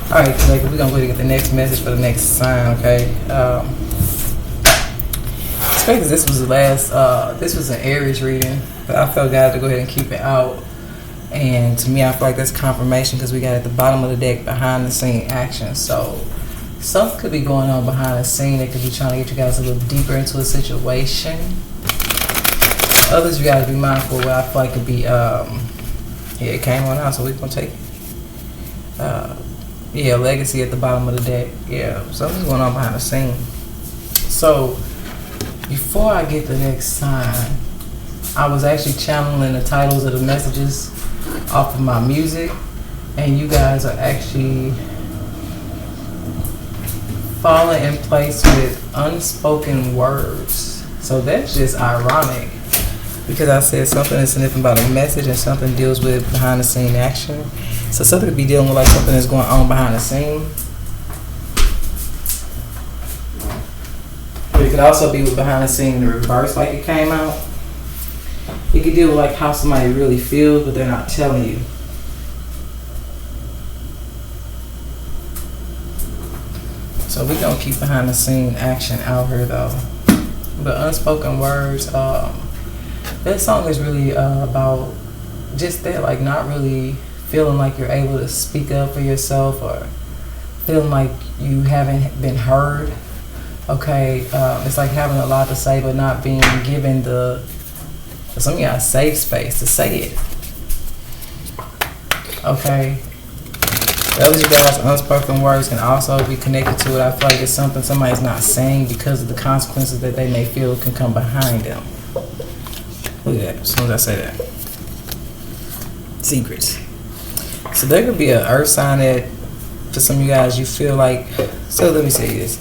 Alright, we're gonna go ahead and get the next message for the next sign, okay? It's crazy because this was the last, this was an Aries reading, but I felt God to go ahead and keep it out. And to me, I feel like that's confirmation because we got at the bottom of the deck behind the scene action. So something could be going on behind the scene that could be trying to get you guys a little deeper into a situation. Others, you gotta be mindful of what I feel like could be, yeah, it came on out, so we're gonna take it. Yeah, legacy at the bottom of the deck. Yeah, something's going on behind the scene. So before I get the next sign, I was actually channeling the titles of the messages off of my music, and you guys are actually falling in place with unspoken words. So that's just ironic because I said something is significant about a message and something deals with behind the scene action. So something could be dealing with like something that's going on behind the scene. But it could also be with behind the scene in the reverse, like it came out. It could deal with like how somebody really feels, but they're not telling you. So we're gonna keep behind the scene action out here though. But unspoken words, that song is really about just that, like not really feeling like you're able to speak up for yourself or feeling like you haven't been heard. Okay, it's like having a lot to say but not being given the, for some of y'all, safe space to say it. Okay. Those of you guys, unspoken words can also be connected to it. I feel like it's something somebody's not saying because of the consequences that they may feel can come behind them. Look at that, as soon as I say that. Secrets. So there could be an earth sign that, for some of you guys, you feel like, so let me say this.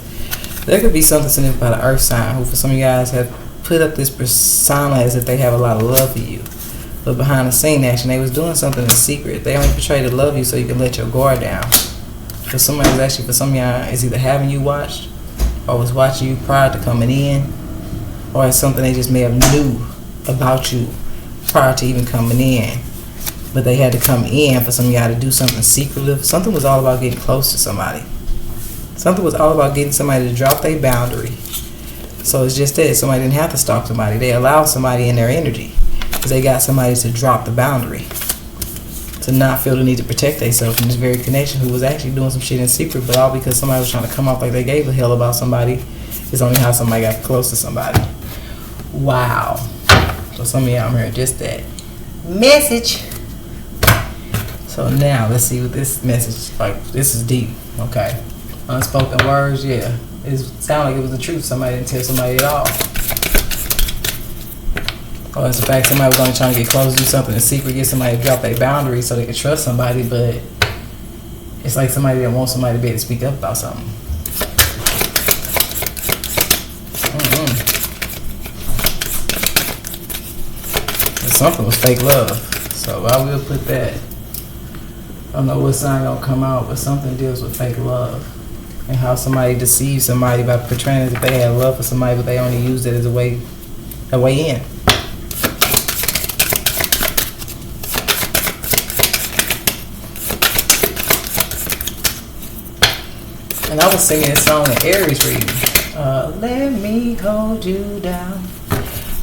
There could be something significant about an earth sign who, for some of you guys, have put up this persona as if they have a lot of love for you. But behind the scene action, they was doing something in secret. They only portray to love you so you can let your guard down. For somebody was actually, for some of y'all, is either having you watched or was watching you prior to coming in, or it's something they just may have knew about you prior to even coming in. But they had to come in for some of y'all to do something secretive. Something was all about getting close to somebody. Something was all about getting somebody to drop their boundary. So it's just that somebody didn't have to stalk somebody. They allowed somebody in their energy because they got somebody to drop the boundary, to not feel the need to protect themselves from this very connection who was actually doing some shit in secret, but all because somebody was trying to come off like they gave a hell about somebody. It's only how somebody got close to somebody. Wow. So some of y'all I'm hearing just that message. So now let's see what this message, like, this is deep. Okay. Unspoken words, yeah. It sounded like it was the truth. Somebody didn't tell somebody at all. Or it's the fact somebody was only trying to get close, do something in secret, get somebody to drop their boundaries so they could trust somebody, but it's like somebody didn't want somebody to be able to speak up about something. Something was fake love. So I will put that. I don't know what sign gonna come out, but something deals with fake love. And how somebody deceives somebody by portraying as if they had love for somebody, but they only used it as a way in. And I was singing this song in Aries reading. Let me hold you down.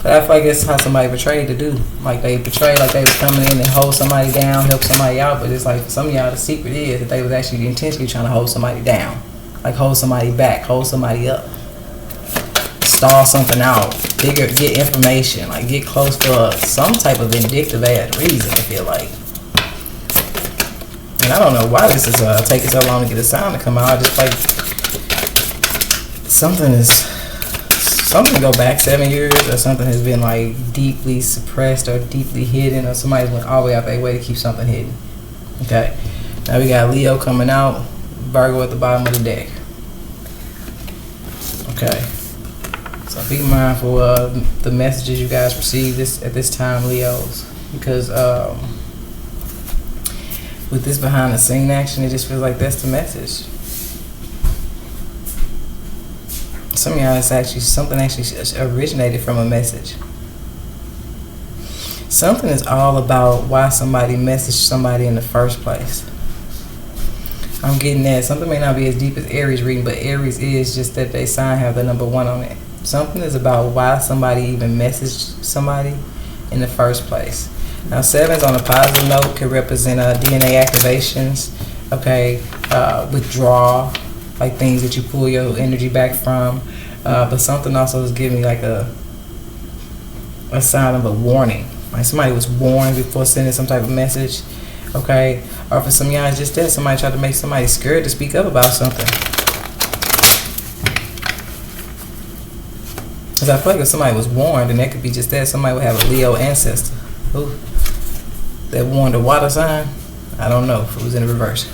But I feel like it's how somebody portrayed to do. Like they portrayed like they was coming in and hold somebody down, help somebody out. But it's like for some of y'all, the secret is that they was actually intentionally trying to hold somebody down. Like hold somebody back, hold somebody up. Stall something out. Get information. Like get close for some type of vindictive ass reason, I feel like. And I don't know why this is taking so long to get a sound to come out. I just like something go back 7 years, or something has been like deeply suppressed or deeply hidden, or somebody's went all the way out their way to keep something hidden. Okay. Now we got Leo coming out, Virgo at the bottom of the deck. Okay. So be mindful of the messages you guys receive at this time, Leos, because with this behind the scene action, it just feels like that's the message. Some of y'all, it's actually something actually originated from a message. Something is all about why somebody messaged somebody in the first place. I'm getting that. Something may not be as deep as Aries reading, but Aries is just that they sign have the number 1 on it. Something is about why somebody even messaged somebody in the first place. Now, 7s on a positive note could represent DNA activations, okay, withdrawal, like things that you pull your energy back from. But something also is giving me like a sign of a warning. Like somebody was warned before sending some type of message, okay? Or for some of y'all, it's just that somebody tried to make somebody scared to speak up about something. Because I feel like if somebody was warned, then that could be just that. Somebody would have a Leo ancestor. Ooh, that warned a water sign. I don't know if it was in the reverse.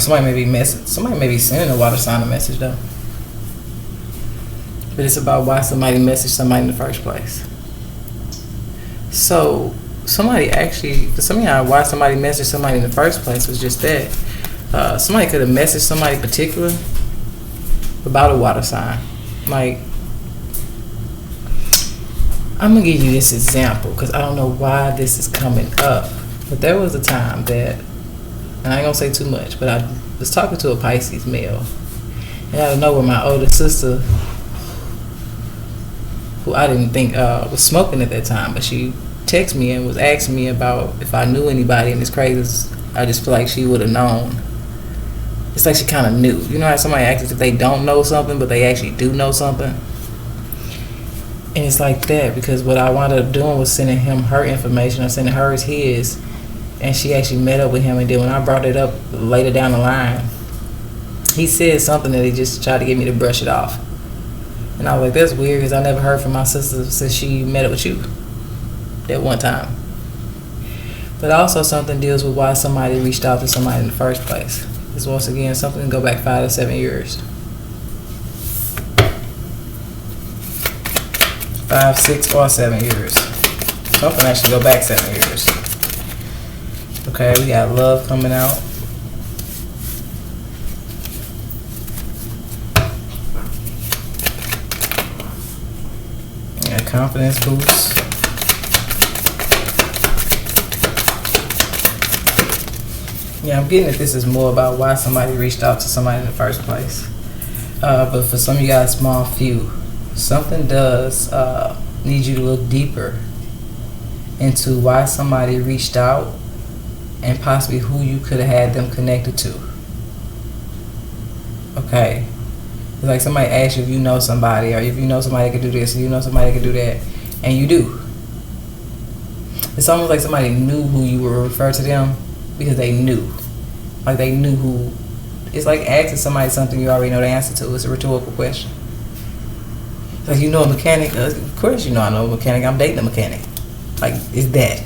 Somebody may be sending a water sign a message though. But it's about why somebody messaged somebody in the first place. So somebody actually, for some of y'all, why somebody messaged somebody in the first place was just that. Somebody could have messaged somebody particular about a water sign. Like, I'm going to give you this example because I don't know why this is coming up. But there was a time that, and I ain't going to say too much, but I was talking to a Pisces male. And out of nowhere, my older sister, who I didn't think was smoking at that time, but she texted me and was asking me about if I knew anybody, and it's crazy. I just feel like she would have known. It's like she kind of knew. You know how somebody acts as if they don't know something, but they actually do know something? And it's like that because what I wound up doing was sending him her information or sending hers his, and she actually met up with him, and then when I brought it up later down the line, he said something that he just tried to get me to brush it off. And I was like, that's weird because I never heard from my sister since she met up with you that one time. But also something deals with why somebody reached out to somebody in the first place. It's once again something to go back 5 to 7 years. 5, 6, or 7 years. Something actually go back 7 years. Okay, we got love coming out. Confidence boost. Yeah, I'm getting that this is more about why somebody reached out to somebody in the first place. But for some of you guys, small few, something does need you to look deeper into why somebody reached out and possibly who you could have had them connected to. Okay. It's like somebody asks you if you know somebody, or if you know somebody that can do this, or you know somebody that can do that, and you do. It's almost like somebody knew who you were referred to them because they knew. Like they knew who. It's like asking somebody something you already know the answer to. It's a rhetorical question. It's like, you know a mechanic? Of course you know I know a mechanic. I'm dating a mechanic. Like, it's that.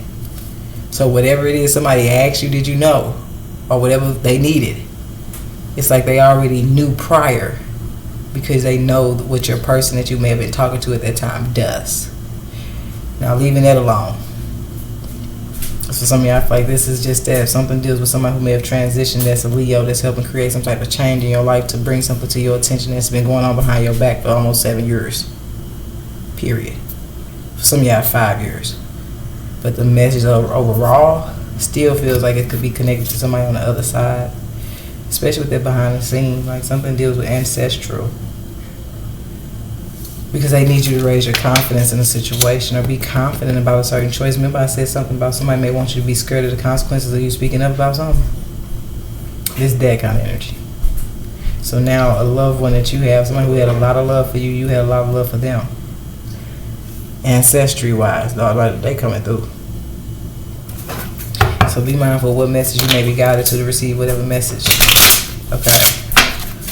So whatever it is somebody asked you, did you know? Or whatever they needed. It's like they already knew prior. Because they know what your person that you may have been talking to at that time does. Now, leaving that alone. For some of y'all, I feel like this is just that. If something deals with somebody who may have transitioned that's a Leo, that's helping create some type of change in your life to bring something to your attention that's been going on behind your back for almost 7 years. Period. For some of y'all, 5 years. But the message overall still feels like it could be connected to somebody on the other side. Especially with that behind the scenes, like something deals with ancestral. Because they need you to raise your confidence in a situation or be confident about a certain choice. Remember I said something about somebody may want you to be scared of the consequences of you speaking up about something? It's that kind of energy. So now a loved one that you have, somebody who had a lot of love for you, you had a lot of love for them. Ancestry-wise, they coming through. So be mindful of what message you may be guided to receive whatever message. Okay.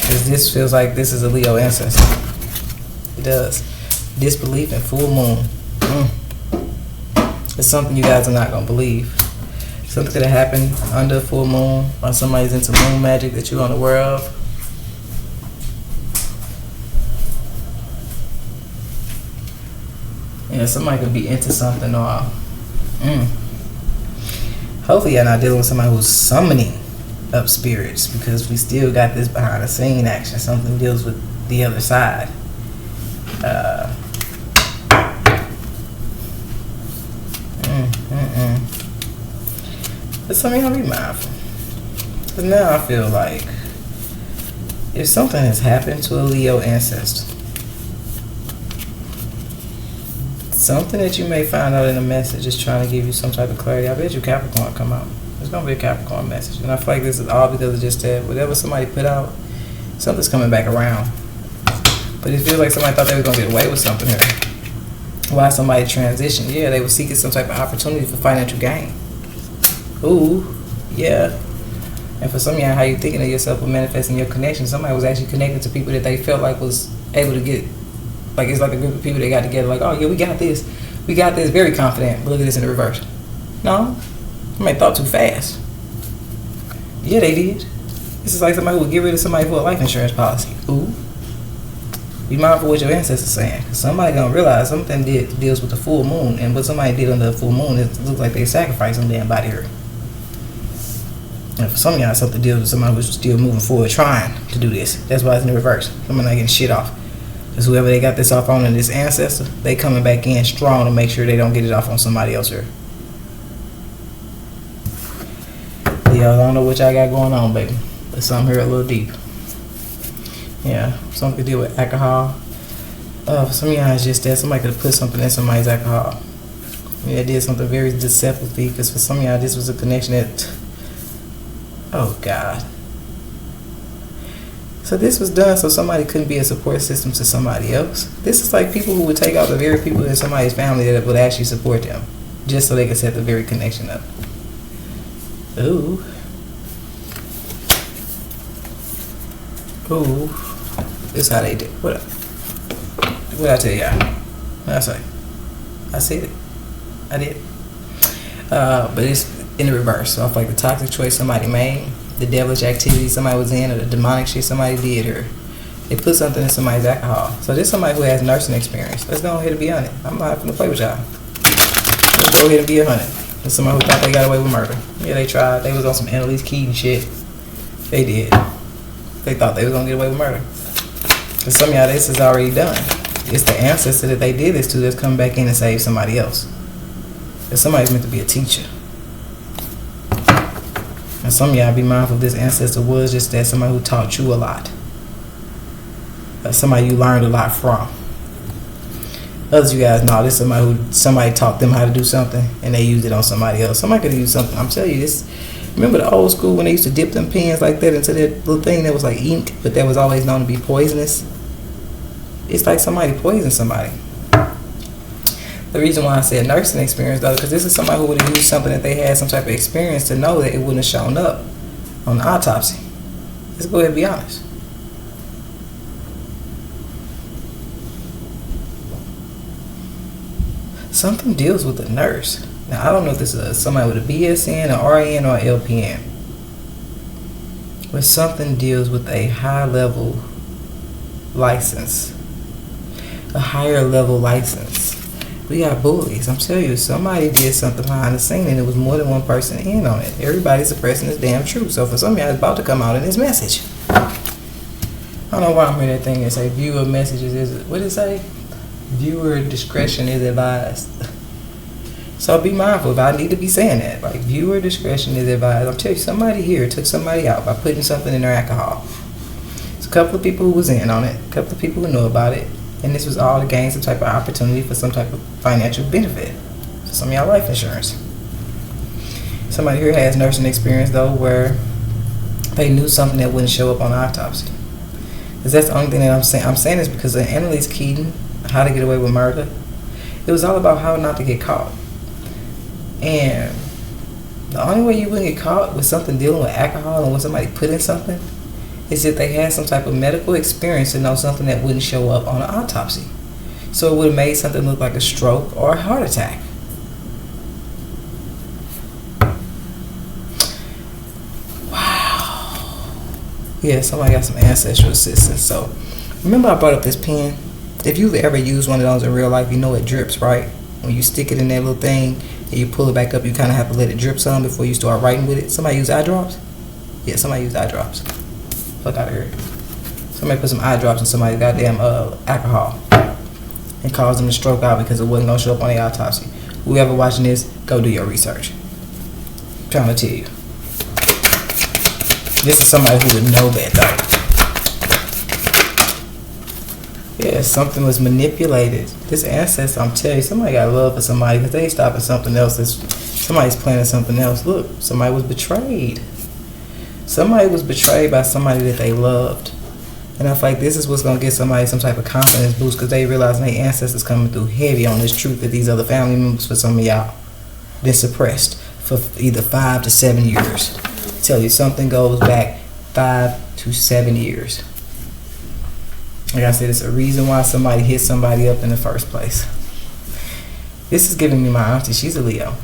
Because this feels like this is a Leo ancestor. It does. Disbelief and full moon. It's something you guys are not going to believe. Something could have happened under a full moon, or somebody's into moon magic that you're unaware of. Yeah, somebody could be into something or... Hopefully you're not dealing with somebody who's summoning up spirits, because we still got this behind the scene action. Something deals with the other side. But some of y'all be mindful. But now I feel like if something has happened to a Leo ancestor, something that you may find out in a message is trying to give you some type of clarity. I bet you Capricorn come out. It's going to be a Capricorn message. And I feel like this is all because of just that. Whatever somebody put out, something's coming back around. But it feels like somebody thought they were going to get away with something here. Why somebody transitioned? Yeah, they were seeking some type of opportunity for financial gain. Ooh, yeah. And for some of y'all, how you thinking of yourself or manifesting your connection, somebody was actually connected to people that they felt like was able to get, like it's like a group of people that got together, like, oh yeah, we got this, very confident. But look at this in the reverse. No, somebody thought too fast. Yeah, they did. This is like somebody who would get rid of somebody for a life insurance policy. Ooh. Be mindful what your ancestors saying. Cause somebody gonna realize something deals with the full moon, and what somebody did under the full moon, it looks like they sacrificed some damn body here. And for some of y'all, something deals with somebody who's still moving forward, trying to do this. That's why it's in the reverse. Somebody not getting shit off. Because whoever they got this off on, and this ancestor, they coming back in strong to make sure they don't get it off on somebody else here. Y'all don't know what y'all got going on, baby. But something here a little deep. Yeah, something to deal with alcohol. For some of y'all, it's just that somebody could have put something in somebody's alcohol. Yeah, did something very deceptively. Because for some of y'all, this was a connection that, oh God. So this was done so somebody couldn't be a support system to somebody else. This is like people who would take out the very people in somebody's family that would actually support them, just so they could set the very connection up. Ooh. Ooh. This is how they did. What I tell y'all? What I say? I said it. I did. But it's in the reverse. So I feel like the toxic choice somebody made, the devilish activity somebody was in, or the demonic shit somebody did, or they put something in somebody's alcohol. So this is somebody who has nursing experience. Let's go ahead and be honest. I'm not going to play with y'all. Let's go ahead and be 100. There's somebody who thought they got away with murder. Yeah, they tried. They was on some Annalise Keaton shit. They did. They thought they was going to get away with murder. For some of y'all, this is already done. It's the ancestor that they did this to that's coming back in and save somebody else. If somebody's meant to be a teacher. And some of y'all be mindful this ancestor was just that somebody who taught you a lot. Somebody you learned a lot from. Others of you guys know this is somebody taught them how to do something and they used it on somebody else. Somebody could have used something. I'm telling you this. Remember the old school when they used to dip them pens like that into that little thing that was like ink, but that was always known to be poisonous? It's like somebody poisoned somebody. The reason why I said nursing experience though, because this is somebody who would have used something that they had some type of experience to know that it wouldn't have shown up on the autopsy. Let's go ahead and be honest. Something deals with the nurse. Now I don't know if this is somebody with a BSN, an RN, or an LPN. But something deals with a high level license. A higher level license. We got bullies. I'm telling you, somebody did something behind the scene and it was more than one person in on it. Everybody's suppressing this damn truth. So for some of y'all, it's about to come out in this message. I don't know why I'm hearing that thing that say viewer messages is, what did it say? Viewer discretion is advised. So be mindful if I need to be saying that. Like viewer discretion is advised. I'm telling you, somebody here took somebody out by putting something in their alcohol. There's a couple of people who was in on it, a couple of people who know about it. And this was all to gain some type of opportunity for some type of financial benefit. For some of y'all life insurance. Somebody here has nursing experience though where they knew something that wouldn't show up on the autopsy. Because that's the only thing that I'm saying. I'm saying this because of Annalise Keaton, How to Get Away with Murder. It was all about how not to get caught. And the only way you wouldn't get caught with something dealing with alcohol and when somebody put in something is if they had some type of medical experience to know something that wouldn't show up on an autopsy. So it would have made something look like a stroke or a heart attack. Wow. Yeah, somebody got some ancestral assistance. So remember I brought up this pen? If you've ever used one of those in real life, you know it drips, right? When you stick it in that little thing and you pull it back up, you kind of have to let it drip some before you start writing with it. Somebody use eye drops? Yeah, somebody use eye drops. Fuck out of here. Somebody put some eye drops in somebody's goddamn alcohol and caused them to stroke out because it wasn't going to show up on the autopsy. Whoever watching this, go do your research. I'm trying to tell you. This is somebody who would know that though. Yeah, something was manipulated. This ancestor, I'm telling you, somebody got love for somebody because they ain't stopping something else. Somebody's planning something else. Look, somebody was betrayed. Somebody was betrayed by somebody that they loved. And I feel like this is what's going to get somebody some type of confidence boost because they realize their ancestors coming through heavy on this truth that these other family members, for some of y'all, been suppressed for either 5 to 7 years. I tell you, something goes back 5 to 7 years. Like I said, it's a reason why somebody hit somebody up in the first place. This is giving me my auntie. She's a Leo.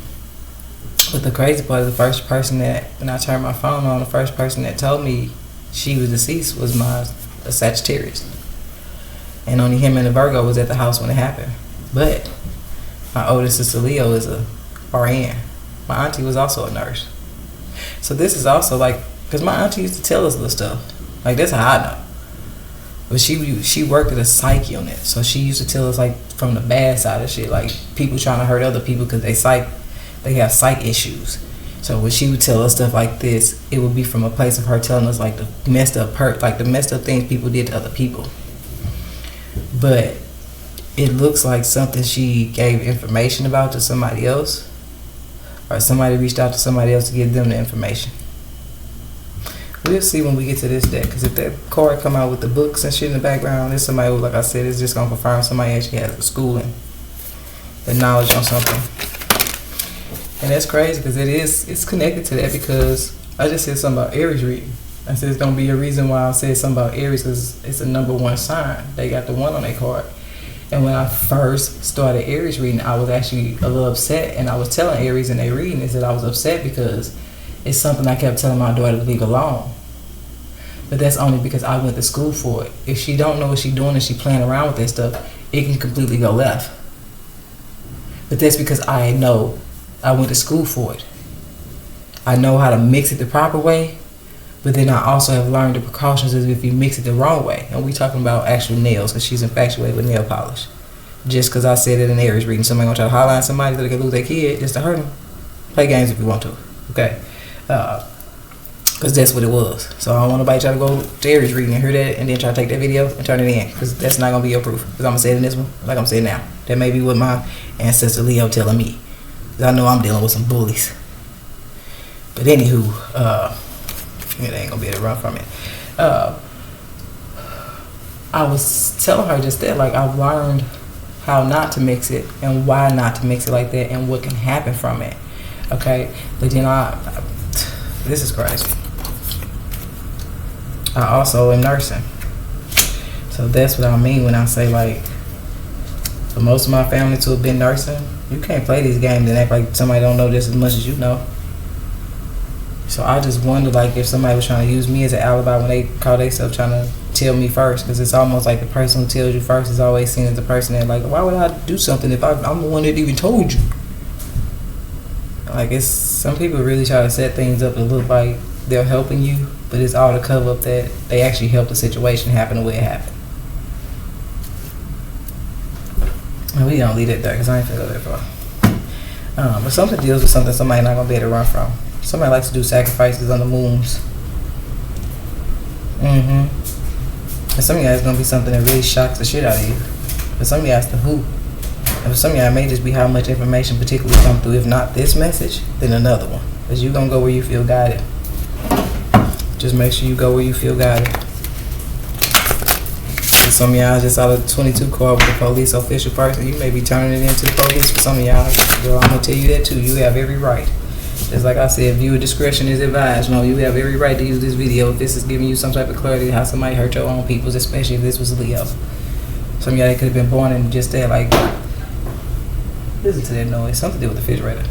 But the crazy part is the first person that, when I turned my phone on, the first person that told me she was deceased was a Sagittarius. And only him and the Virgo was at the house when it happened. But my oldest sister Leo is a RN. My auntie was also a nurse. So this is also like, because my auntie used to tell us little stuff. Like, that's how I know. But she worked at a psych unit. So she used to tell us, like, from the bad side of shit. Like, people trying to hurt other people because they have psych issues. So when she would tell us stuff like this, it would be from a place of her telling us like the messed up things people did to other people. But it looks like something she gave information about to somebody else, or somebody reached out to somebody else to give them the information. We'll see when we get to this deck, because if that card come out with the books and shit in the background, there's somebody who, like I said, is just gonna confirm somebody actually has the schooling, the knowledge on something. And that's crazy because it's connected to that, because I just said something about Aries reading. I said it's going to be a reason why I said something about Aries, because it's a number 1 sign. They got the 1 on their card. And when I first started Aries reading, I was actually a little upset. And I was telling Aries in their reading is that I was upset because it's something I kept telling my daughter to leave alone. But that's only because I went to school for it. If she don't know what she's doing and she playing around with that stuff, it can completely go left. But that's because I know I went to school for it. I know how to mix it the proper way, but then I also have learned the precautions as if you mix it the wrong way. And we talking about actual nails, because she's infatuated with nail polish. Just because I said it in Aries reading, somebody gonna try to holler at somebody so they can lose their kid just to hurt them. Play games if you want to, okay? Because that's what it was. So I don't want nobody try to go to Aries reading and hear that and then try to take that video and turn it in, because that's not gonna be your proof. Because I'm gonna say it in this one like I'm saying now. That may be what my ancestor Leo telling me. I know I'm dealing with some bullies. But anywho, they ain't gonna be able to run from it. I was telling her just that, like, I've learned how not to mix it and why not to mix it like that and what can happen from it. Okay? But then this is crazy. I also am nursing. So that's what I mean when I say, like, for most of my family to have been nursing, you can't play these games and act like somebody don't know just as much as you know. So I just wonder, like, if somebody was trying to use me as an alibi when they call themselves trying to tell me first, because it's almost like the person who tells you first is always seen as the person that, like, why would I do something if I'm the one that even told you? Like, it's some people really try to set things up to look like they're helping you, but it's all to cover up that they actually helped the situation happen the way it happened. And we don't leave it there because I ain't finna go that far. But something deals with something somebody not gonna be able to run from. Somebody likes to do sacrifices on the moons. And some of y'all is gonna be something that really shocks the shit out of you. For some of y'all, it's the who. And for some of y'all, it may just be how much information particularly come through. If not this message, then another one. Because you're gonna go where you feel guided. Just make sure you go where you feel guided. Some of y'all just out of 22 card with the police official person, you may be turning it into the police. For some of y'all, girl, I'm gonna tell you that too. You have every right. Just like I said, viewer discretion is advised. No, you have every right to use this video if this is giving you some type of clarity how somebody hurt your own peoples, especially if this was Leo. Some of y'all could have been born in just that, like, listen to that noise. Something to do with the refrigerator.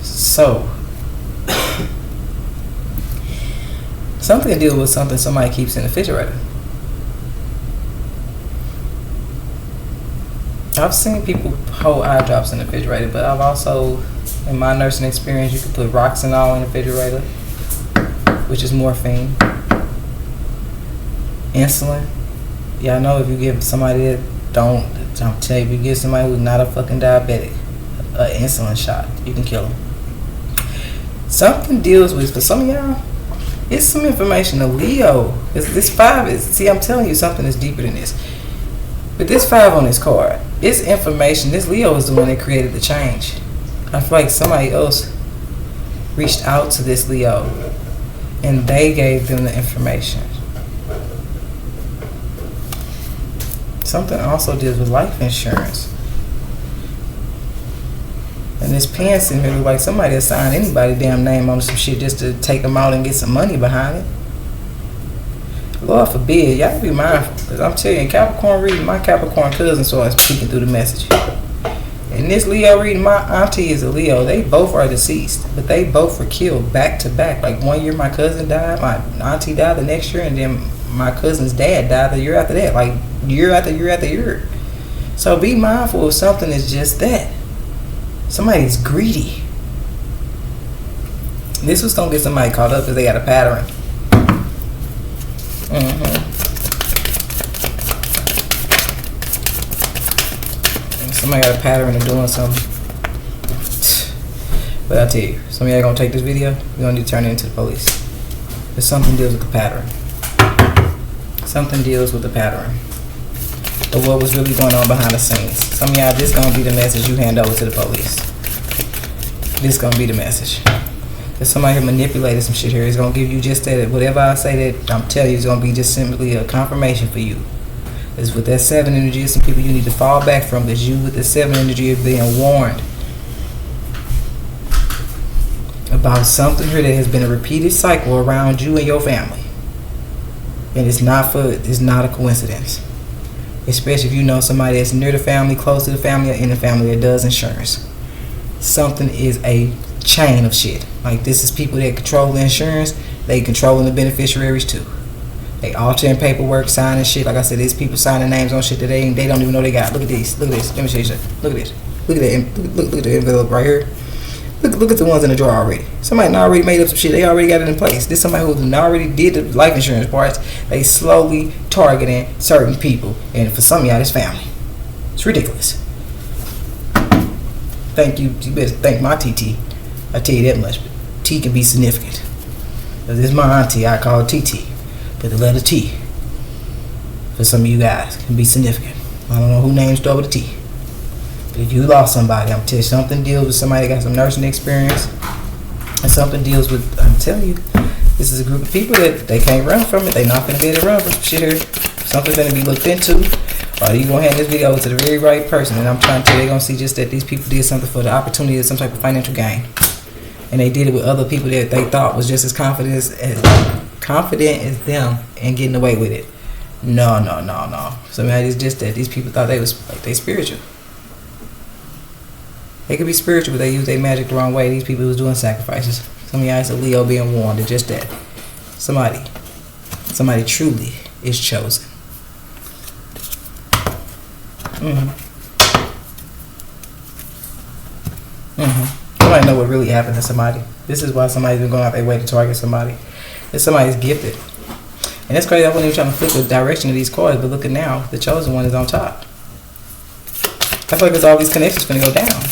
So, something to deal with something somebody keeps in the refrigerator. I've seen people hold eye drops in the refrigerator, but I've also, in my nursing experience, you can put Roxanol in the refrigerator, which is morphine. Insulin. Yeah, I know if you give somebody that don't tell you, if you give somebody who's not a fucking diabetic an insulin shot, you can kill them. Something deals with, for some of y'all, It's some information. A Leo. This 5 is. See, I'm telling you something is deeper than this. But this 5 on this card, it's information. This Leo is the one that created the change. I feel like somebody else reached out to this Leo and they gave them the information. Something also deals with life insurance. And this pen sitting here look like somebody assigned anybody damn name on some shit just to take them out and get some money behind it. Lord forbid, y'all be mindful. Because I'm telling you, Capricorn reading, my Capricorn cousin starts peeking through the message. And this Leo reading, my auntie is a Leo. They both are deceased. But they both were killed back to back. Like 1 year my cousin died, my auntie died the next year, and then my cousin's dad died the year after that. Like year after year after year. So be mindful if something is just that. Somebody's greedy. This was going to get somebody caught up because they got a pattern. Somebody got a pattern of doing something. But I tell you, some of y'all gonna take this video, you're gonna need to turn it into the police. Because something deals with the pattern. Something deals with the pattern of what was really going on behind the scenes. Some of y'all, this gonna be the message you hand over to the police. This gonna be the message. If somebody manipulated some shit here, it's gonna give you just that. Whatever I say that I'm telling you is gonna be just simply a confirmation for you. Is with that 7 energy, some people you need to fall back from, because you with the 7 energy are being warned about something here that has been a repeated cycle around you and your family. And it's not a coincidence. Especially if you know somebody that's near the family, close to the family, or in the family that does insurance. Something is a chain of shit. Like this is people that control the insurance, they controlling the beneficiaries too. They altering paperwork, signing shit. Like I said, these people signing names on shit that they don't even know they got. Look at these. Look at this. Let me show you something. Look at this. Look at that. Look at the envelope right here. Look at the ones in the drawer already. Somebody already made up some shit. They already got it in place. This somebody who already did the life insurance parts. They slowly targeting certain people, and for some of y'all, it's family. It's ridiculous. Thank you. You better thank my TT. I tell you that much. But T can be significant. This is my auntie. I call her TT. But the letter T, for some of you guys, can be significant. I don't know who names start with a T. But if you lost somebody, I'm telling you, something deals with somebody that got some nursing experience. And something deals with, I'm telling you, this is a group of people that they can't run from it. They not going to be able to run from shit here. Something's going to be looked into. Or you going to hand this video over to the very right person. And I'm trying to tell you, they're going to see just that these people did something for the opportunity of some type of financial gain. And they did it with other people that they thought was just as confident as them and getting away with it. No. Somebody is just that these people thought they was like they spiritual. They could be spiritual, but they use their magic the wrong way. These people was doing sacrifices. Some of y'all is a Leo being warned of just that. Somebody truly is chosen. Somebody know what really happened to somebody. This is why somebody's been going out their way to target somebody. If somebody's gifted. And that's crazy. I wasn't even trying to flip the direction of these cards, but look at now. The chosen one is on top. I feel like there's all these connections going to go down.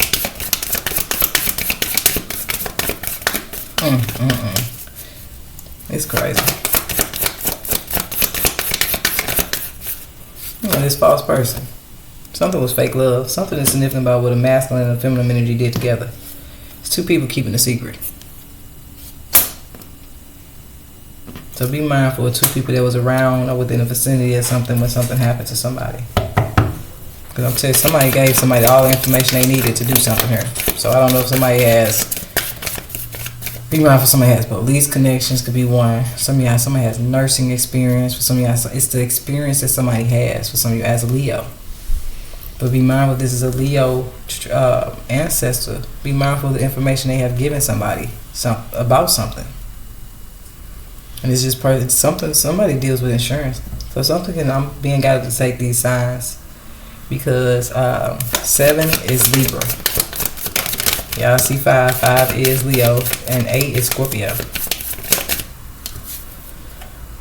It's crazy. This false person. Something was fake love. Something is significant about what a masculine and a feminine energy did together. It's two people keeping a secret. So be mindful of two people that was around or within the vicinity of something when something happened to somebody. Because I'm telling you, somebody gave somebody all the information they needed to do something here. So I don't know if somebody has, be mindful somebody has police connections, could be one. Somebody has nursing experience. For some of y'all, it's the experience that somebody has. For some of you as a Leo. But be mindful this is a Leo ancestor. Be mindful of the information they have given somebody about something. And it's just part of something. Somebody deals with insurance. So something can, I'm being guided to take these signs. Because 7 is Libra. Y'all see 5. 5 is Leo. And 8 is Scorpio.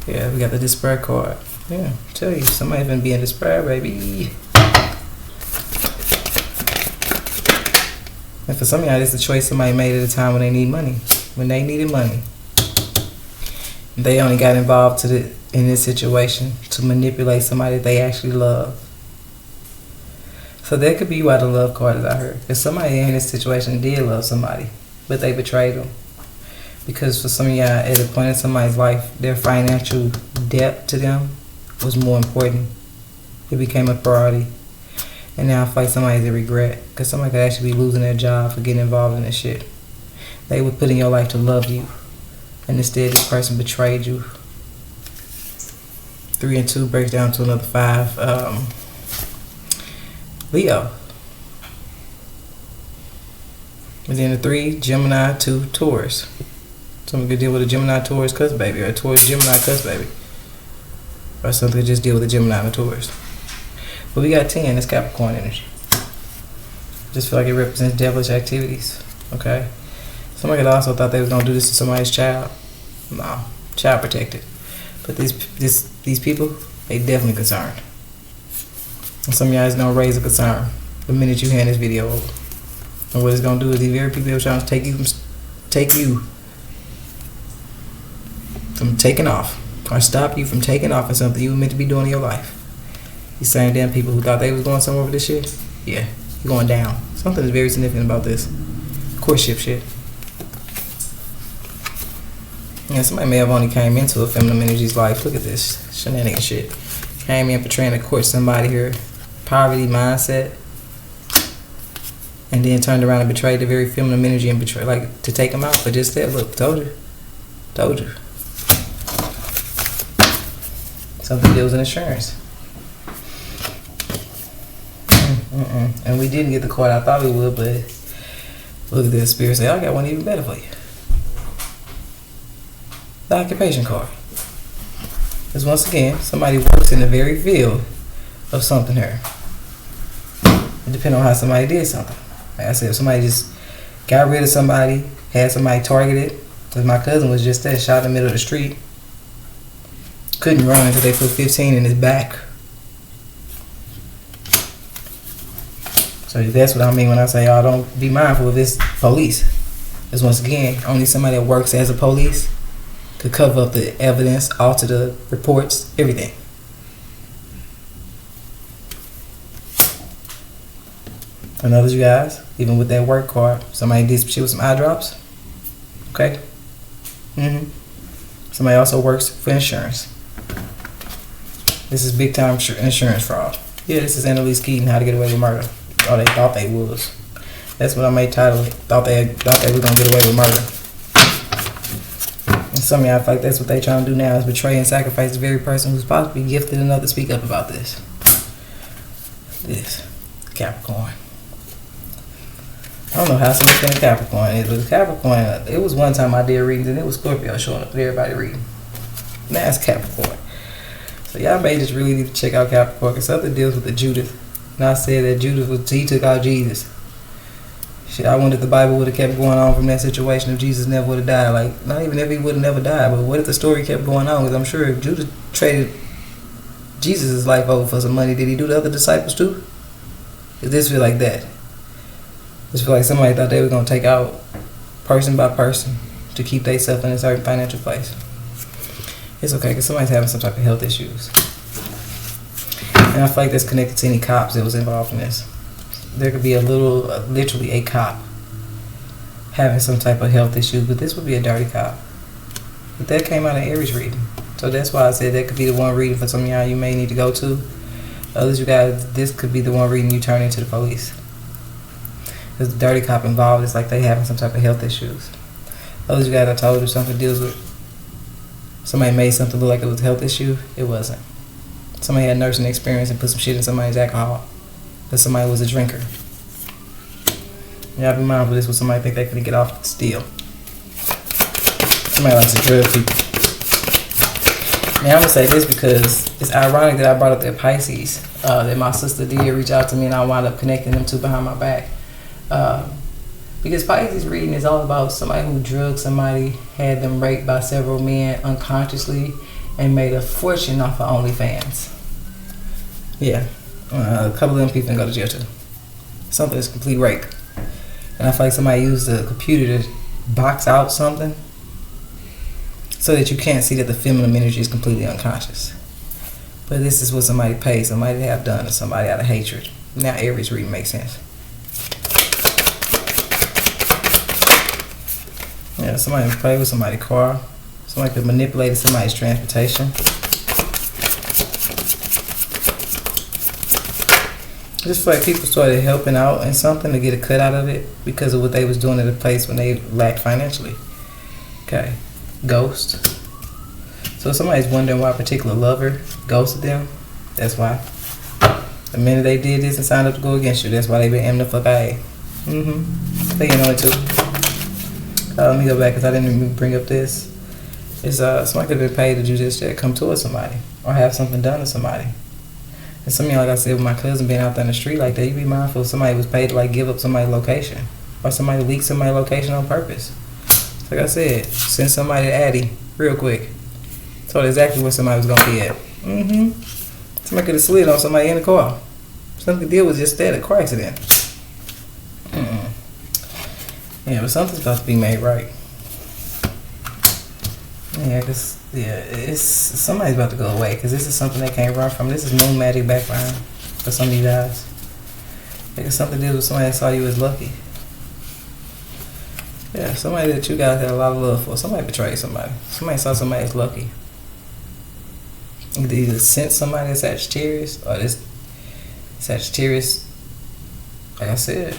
Yeah, we got the despair card. Yeah, I tell you, somebody been being despair, baby. And for some of y'all, it's a choice somebody made at a time when they need money. When they needed money. they only got involved in this situation to manipulate somebody that they actually love. So that could be why the love card is out here. If somebody in this situation did love somebody, but they betrayed them. Because for some of y'all, at a point in somebody's life, their financial debt to them was more important. It became a priority. And now I feel like somebody's a regret. Because somebody could actually be losing their job for getting involved in this shit. They were put in your life to love you. And instead, this person betrayed you. 3 and 2 breaks down to another 5. Leo. And then the 3, Gemini, 2, Taurus. Someone could deal with a Gemini, Taurus, cuss baby, or a Taurus, Gemini, cuss baby. Or something could just deal with a Gemini and a Taurus. But we got 10, it's Capricorn energy. Just feel like it represents devilish activities. Okay? Somebody could also thought they was going to do this to somebody's child. No, child protected. But these people, they definitely concerned. And some of y'all is going to raise a concern the minute you hand this video over. And what it's going to do is these very people are trying to take you from taking off, or stop you from taking off on something you were meant to be doing in your life. These same damn people who thought they was going somewhere with this shit, yeah, you're going down. Something is very significant about this courtship shit. Yeah, somebody may have only came into a feminine energy's life. Look at this shenanigan shit. Came in for trying to court somebody here, poverty mindset, and then turned around and betrayed the very feminine energy and betrayed, like, to take them out. But just that, look, told you. Something deals in insurance. And we didn't get the card I thought we would, but look at this. Spirit say, I got one even better for you. The occupation card. Because once again, somebody works in the very field of something here. It depends on how somebody did something. Like I said, if somebody just got rid of somebody, had somebody targeted, because my cousin was just that, shot in the middle of the street. Couldn't run until they put 15 in his back. So that's what I mean when I say, y'all don't be mindful of this police. Because once again, only somebody that works as a police could cover up the evidence, alter the reports, everything. And others, you guys, even with that work card, somebody did some shit with some eye drops. Okay? Somebody also works for insurance. This is big time insurance fraud. Yeah, this is Annalise Keaton, How to Get Away with Murder. Oh, they thought they was. That's what I made title it. Thought they were gonna get away with murder. And some of y'all feel like that's what they trying to do now, is betray and sacrifice the very person who's possibly gifted enough to speak up about this. This Capricorn. I don't know how significant Capricorn is, but Capricorn, it was one time I did readings and it was Scorpio showing up with everybody reading. Now it's Capricorn. So y'all may just really need to check out Capricorn, because something deals with the Judith. And I said that Judith he took out Jesus. Shit, I wonder if the Bible would have kept going on from that situation if Jesus never would have died. Like, not even if he would have never died, but what if the story kept going on? Because I'm sure if Judas traded Jesus' life over for some money, did he do the other disciples too? Does this feel like that? This feel like somebody thought they were going to take out person by person to keep themselves in a certain financial place. It's okay, because somebody's having some type of health issues. And I feel like that's connected to any cops that was involved in this. There could be literally a cop having some type of health issue, but this would be a dirty cop. But that came out of Aries reading. So that's why I said that could be the one reading for some of y'all you may need to go to. Others, you guys, this could be the one reading you turn into the police. Because the dirty cop involved is like they having some type of health issues. Others, you guys, I told you something deals with, somebody made something look like it was a health issue. It wasn't. Somebody had nursing experience and put some shit in somebody's alcohol. Because somebody was a drinker. Y'all be mindful of this when somebody think they can get off the steal. Somebody likes to drug people. Now I'm going to say this because it's ironic that I brought up that Pisces. That my sister did reach out to me and I wound up connecting them two behind my back. Because Pisces reading is all about somebody who drugged somebody, had them raped by several men unconsciously, and made a fortune off of OnlyFans. Yeah. A couple of them people can go to jail too. Something is complete rape. And I feel like somebody used a computer to box out something. so that you can't see that the feminine energy is completely unconscious. But this is what somebody paid somebody to have done to somebody out of hatred. Now Aries reading makes sense. Yeah, somebody played with somebody's car. Somebody could manipulate somebody's transportation. I just feel like people started helping out in something to get a cut out of it because of what they was doing at a place when they lacked financially. Okay. Ghost. So somebody's wondering why a particular lover ghosted them. That's why. The minute they did this and signed up to go against you, that's why they been aiming the fuck out. They know it too. Let me go back because I didn't even bring up this. It's somebody could have been paid to do this shit, come towards somebody or have something done to somebody. And some of y'all, like I said, with my cousin being out there in the street like that, you be mindful if somebody was paid to like give up somebody's location or somebody leak somebody's location on purpose. Like I said, send somebody to Addy real quick. Told exactly where somebody was gonna be at. Somebody could have slid on somebody in the car. Something the deal was just that, a car accident. Yeah, but something's about to be made right. Yeah, it's somebody's about to go away because this is something they can't run from. This is no magic background for some of you guys. It's something to do with somebody that saw you as lucky. Yeah, somebody that you guys had a lot of love for. Somebody betrayed somebody. Somebody saw somebody as lucky. Either sent somebody that's Sagittarius or this Sagittarius, like I said,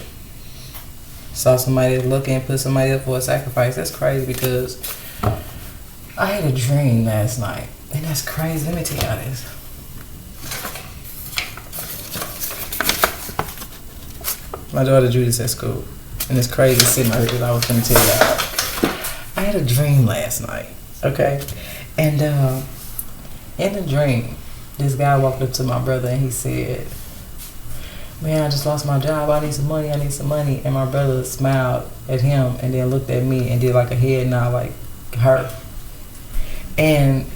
saw somebody that's lucky and put somebody up for a sacrifice. That's crazy because I had a dream last night. And that's crazy. Let me tell y'all this. My daughter Judith's at school. And it's crazy sitting right here. I was going to tell y'all. I had a dream last night. Okay? And in the dream, this guy walked up to my brother and he said, "Man, I just lost my job. I need some money. I need some money." And my brother smiled at him and then looked at me and did like a head nod like her. And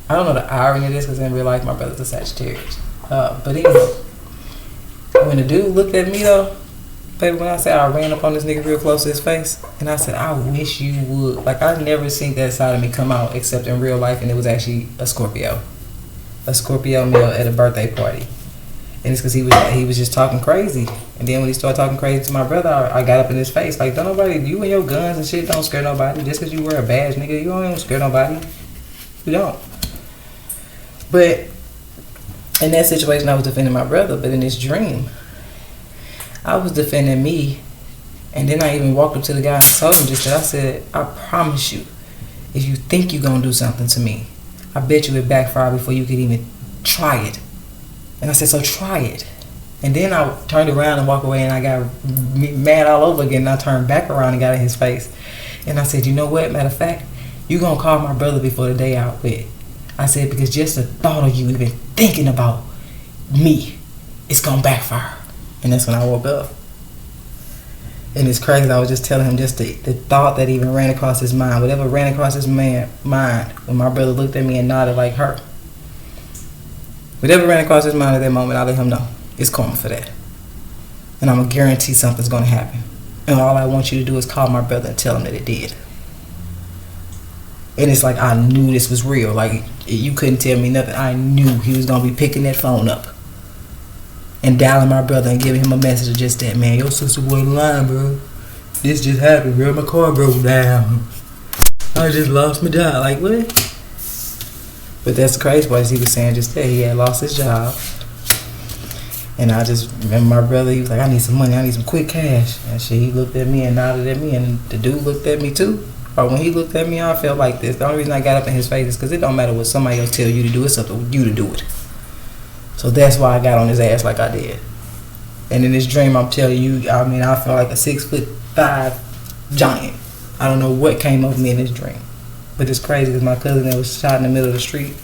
I don't know the irony of this because in real life my brother's a Sagittarius. But anyway, when the dude looked at me though, baby, when I said I ran up on this nigga real close to his face and I said, "I wish you would." Like I've never seen that side of me come out except in real life, and it was actually a Scorpio male at a birthday party. And it's because he was just talking crazy. And then when he started talking crazy to my brother, I got up in his face. Like, don't nobody, you and your guns and shit don't scare nobody. Just because you wear a badge, nigga, you don't scare nobody. You don't. But in that situation, I was defending my brother. But in this dream, I was defending me. And then I even walked up to the guy and told him just that. I said, "I promise you, if you think you're going to do something to me, I bet you it backfired before you could even try it." And I said, "So try it." And then I turned around and walked away and I got mad all over again. And I turned back around and got in his face. And I said, "You know what? Matter of fact, you going to call my brother before the day out with." I said, "Because just the thought of you even thinking about me, it's going to backfire." And that's when I woke up. And it's crazy. I was just telling him just the thought that even ran across his mind. Whatever ran across his mind when my brother looked at me and nodded like her. Whatever ran across his mind at that moment, I let him know. It's karma for that. And I'm going to guarantee something's going to happen. And all I want you to do is call my brother and tell him that it did. And it's like I knew this was real. Like, you couldn't tell me nothing. I knew he was going to be picking that phone up and dialing my brother and giving him a message of just that, "Man, your sister wasn't lying, bro. This just happened, bro. My car broke down. I just lost my job." Like, what? But that's the crazy part. He was saying just that he had lost his job. And I just remember my brother, he was like, "I need some money. I need some quick cash." And shit, he looked at me and nodded at me. And the dude looked at me too. Or when he looked at me, I felt like this. The only reason I got up in his face is because it don't matter what somebody else tell you to do. It's up to you to do it. So that's why I got on his ass like I did. And in this dream, I'm telling you, I mean, I felt like a 6'5" giant. I don't know what came over me in this dream. But it's crazy because my cousin that was shot in the middle of the street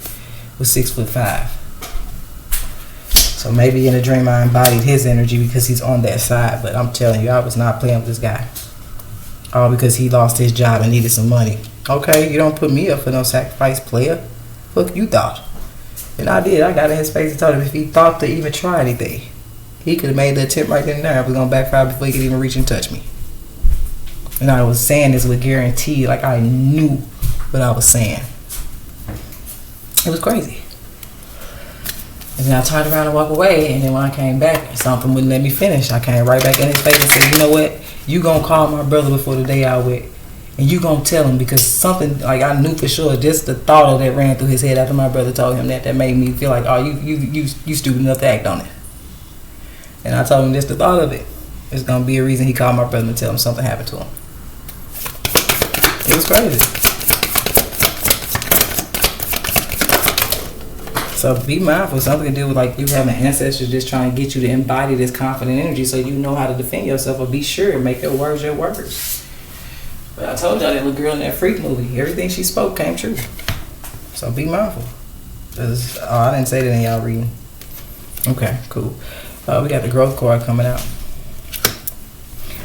was 6'5". So maybe in a dream I embodied his energy because he's on that side. But I'm telling you, I was not playing with this guy. All because he lost his job and needed some money. Okay, you don't put me up for no sacrifice, player. Fuck you thought. And I did. I got in his face and told him if he thought to even try anything, he could have made the attempt right then and there. It was going to backfire before he could even reach and touch me. And I was saying this with guarantee, like I knew what I was saying. It was crazy. And then I turned around and walked away, and then when I came back, something wouldn't let me finish. I came right back in his face and said, you know what? You gonna call my brother before the day out with, and you gonna tell him, because something, like, I knew for sure, just the thought of that ran through his head after my brother told him that made me feel like, oh, you stupid enough to act on it. And I told him just the thought of it is gonna be a reason he called my brother and tell him something happened to him. It was crazy. So be mindful. Something to do with, like, you having ancestors just trying to get you to embody this confident energy so you know how to defend yourself, or be sure and make your words your words. But I told y'all that little girl in that Freak movie, everything she spoke came true. So be mindful. I didn't say that in y'all reading. Okay, cool. We got the growth card coming out.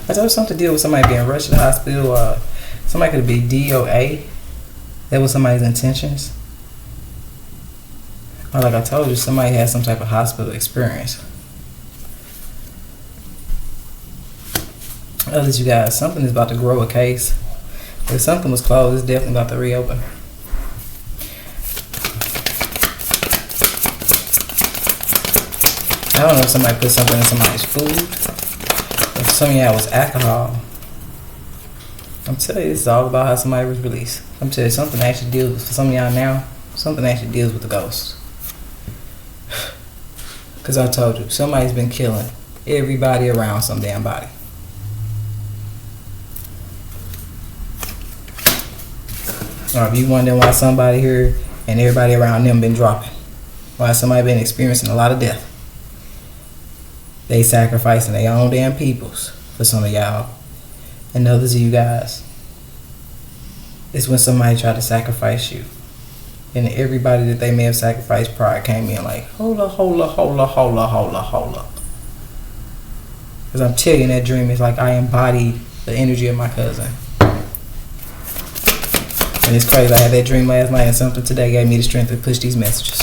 I told you something to deal with somebody being rushed to the hospital. Somebody could be DOA. That was somebody's intentions. Or like I told you, somebody had some type of hospital experience. Others, you guys, something is about to grow a case. If something was closed, it's definitely about to reopen. I don't know if somebody put something in somebody's food. If some of y'all was alcohol. I'm telling you, this is all about how somebody was released. I'm telling you, something actually deals with, for some of y'all now, something actually deals with the ghost. Because I told you, somebody's been killing everybody around some damn body. Or if you wondering why somebody here and everybody around them been dropping, why somebody been experiencing a lot of death, they sacrificing their own damn peoples for some of y'all. And others of you guys, it's when somebody tried to sacrifice you. And everybody that they may have sacrificed prior came in like, hold up. Because I'm telling you, that dream is like I embody the energy of my cousin. And it's crazy, I had that dream last night, and something today gave me the strength to push these messages.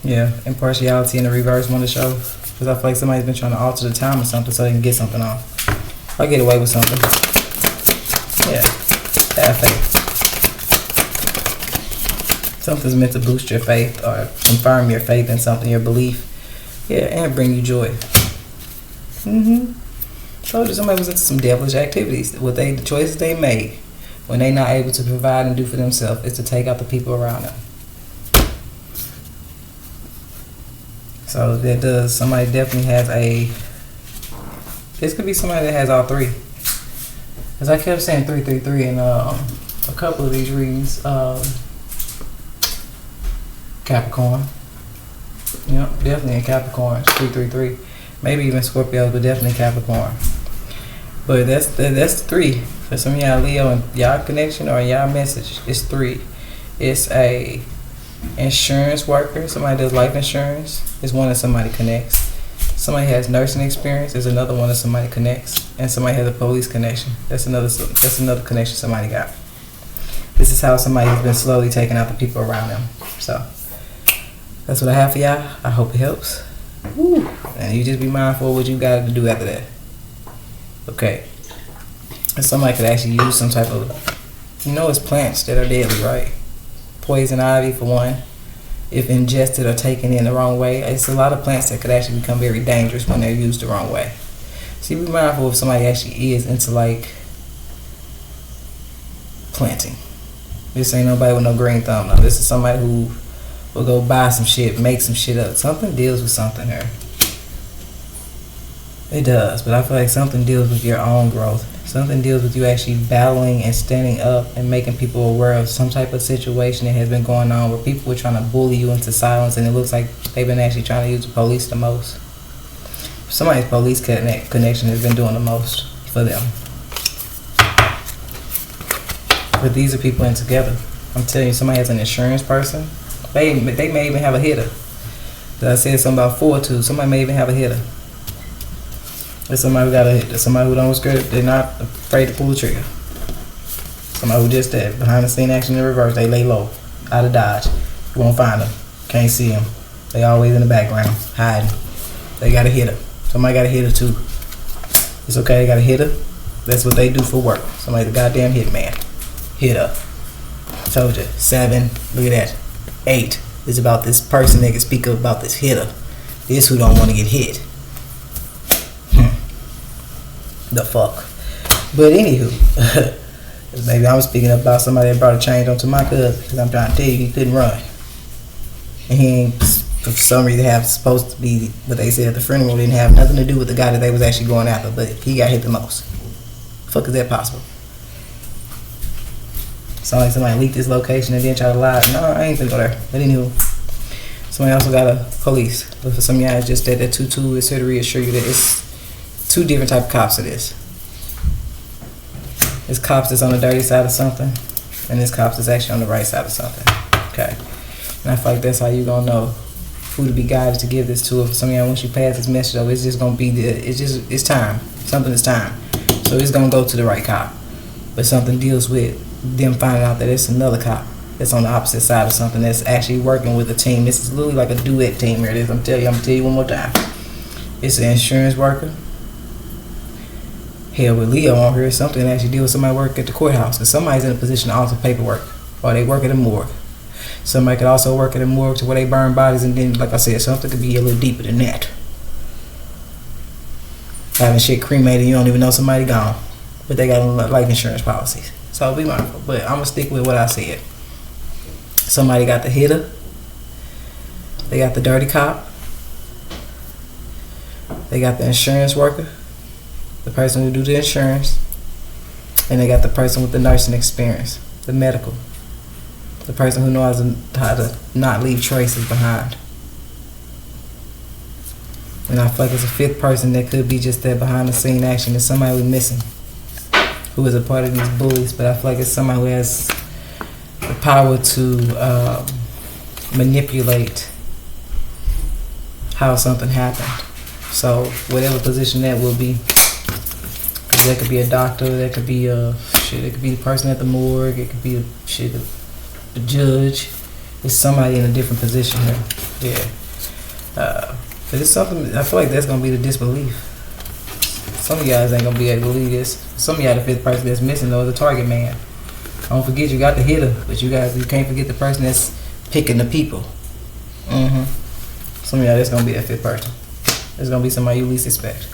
Yeah, impartiality in the reverse want to show. Because I feel like somebody's been trying to alter the time or something so they can get something off. I'll get away with something. Yeah, have faith. Something's meant to boost your faith or confirm your faith in something, your belief. Yeah, and bring you joy. Told you somebody was into some devilish activities. The choices they made when they not able to provide and do for themselves is to take out the people around them. So that does, somebody definitely has this could be somebody that has all three. Because I kept saying 333 in a couple of these readings. Capricorn. Yep, definitely in Capricorn. 333. Maybe even Scorpio, but definitely Capricorn. But that's three. For some of y'all Leo and y'all connection or y'all message, it's three. It's a insurance worker. Somebody does life insurance. Is one that somebody connects. Somebody has nursing experience. Is another one that somebody connects. And somebody has a police connection. That's another connection somebody got. This is how somebody has been slowly taking out the people around them. So that's what I have for y'all. I hope it helps. Woo. And you just be mindful of what you got to do after that. Okay. And somebody could actually use some type of, it's plants that are deadly, right? Poison ivy for one. If ingested or taken in the wrong way, it's a lot of plants that could actually become very dangerous when they're used the wrong way. So you be mindful if somebody actually is into like planting. This ain't nobody with no green thumb. No, this is somebody who will go buy some shit, make some shit up. Something deals with something here. It does, but I feel like something deals with your own growth. Something deals with you actually battling and standing up and making people aware of some type of situation that has been going on where people were trying to bully you into silence, and it looks like they've been actually trying to use the police the most. Somebody's police connection has been doing the most for them. But these are people in together. I'm telling you, somebody has an insurance person. They may even have a hitter. I said something about 4-2. Somebody may even have a hitter. There's somebody who got a hit. There's somebody who don't scared. They're not afraid to pull the trigger. Somebody who just that behind the scene action in reverse. They lay low, out of dodge. You won't find them. Can't see them. They always in the background, hiding. They got a hitter. Somebody got a hitter too. It's okay. They got a hitter. That's what they do for work. Somebody, the goddamn hitman. Hitter. Told you. 7. Look at that. 8 is about this person that can speak up about this hitter. This who don't want to get hit. The fuck. But anywho, maybe I'm speaking about somebody that brought a change onto my cousin, because I'm trying to tell you he couldn't run. And he ain't, for some reason, supposed to be what they said at the funeral. Didn't have nothing to do with the guy that they was actually going after, but he got hit the most. Fuck is that possible? Sound like somebody leaked this location and then try to lie. No, I ain't gonna go there. But anywho, somebody also got a police. But for some of y'all, it's just that 2-2 is here to reassure you that it's 2 different type of cops it is. There's cops that's on the dirty side of something, and there's cops that's actually on the right side of something. Okay. And I feel like that's how you gonna know who to be guided to give this to. For some of y'all, once you pass this message, though, it's just gonna be it's time. Something is time. So it's gonna go to the right cop. But something deals with them finding out that it's another cop that's on the opposite side of something that's actually working with a team. This is literally like a duet team here. It is. I'm gonna tell you one more time. It's an insurance worker. Hell, with Leo on here, something that actually deal with somebody work at the courthouse. Because somebody's in a position to alter paperwork, or they work at a morgue. Somebody could also work at a morgue to where they burn bodies, and then, like I said, something could be a little deeper than that. Having shit cremated, you don't even know somebody gone, but they got life insurance policies. So be mindful. But I'm gonna stick with what I said. Somebody got the hitter. They got the dirty cop. They got the insurance worker, the person who do the insurance, and they got the person with the nursing experience, the medical, the person who knows how to not leave traces behind. And I feel like it's a 5th person that could be just that behind the scene action. It's somebody we're missing, who is a part of these bullies, but I feel like it's somebody who has the power to manipulate how something happened. So whatever position that will be, because that could be a doctor, that could be it could be the person at the morgue, it could be the judge. It's somebody in a different position here. Yeah. But it's something, I feel like that's gonna be the disbelief. Some of you guys ain't gonna be able to believe this. Some of y'all, the 5th person that's missing though, the target man. Don't forget you got the hitter, but you can't forget the person that's picking the people. Some of y'all, that's gonna be that 5th person. It's gonna be somebody you least expect.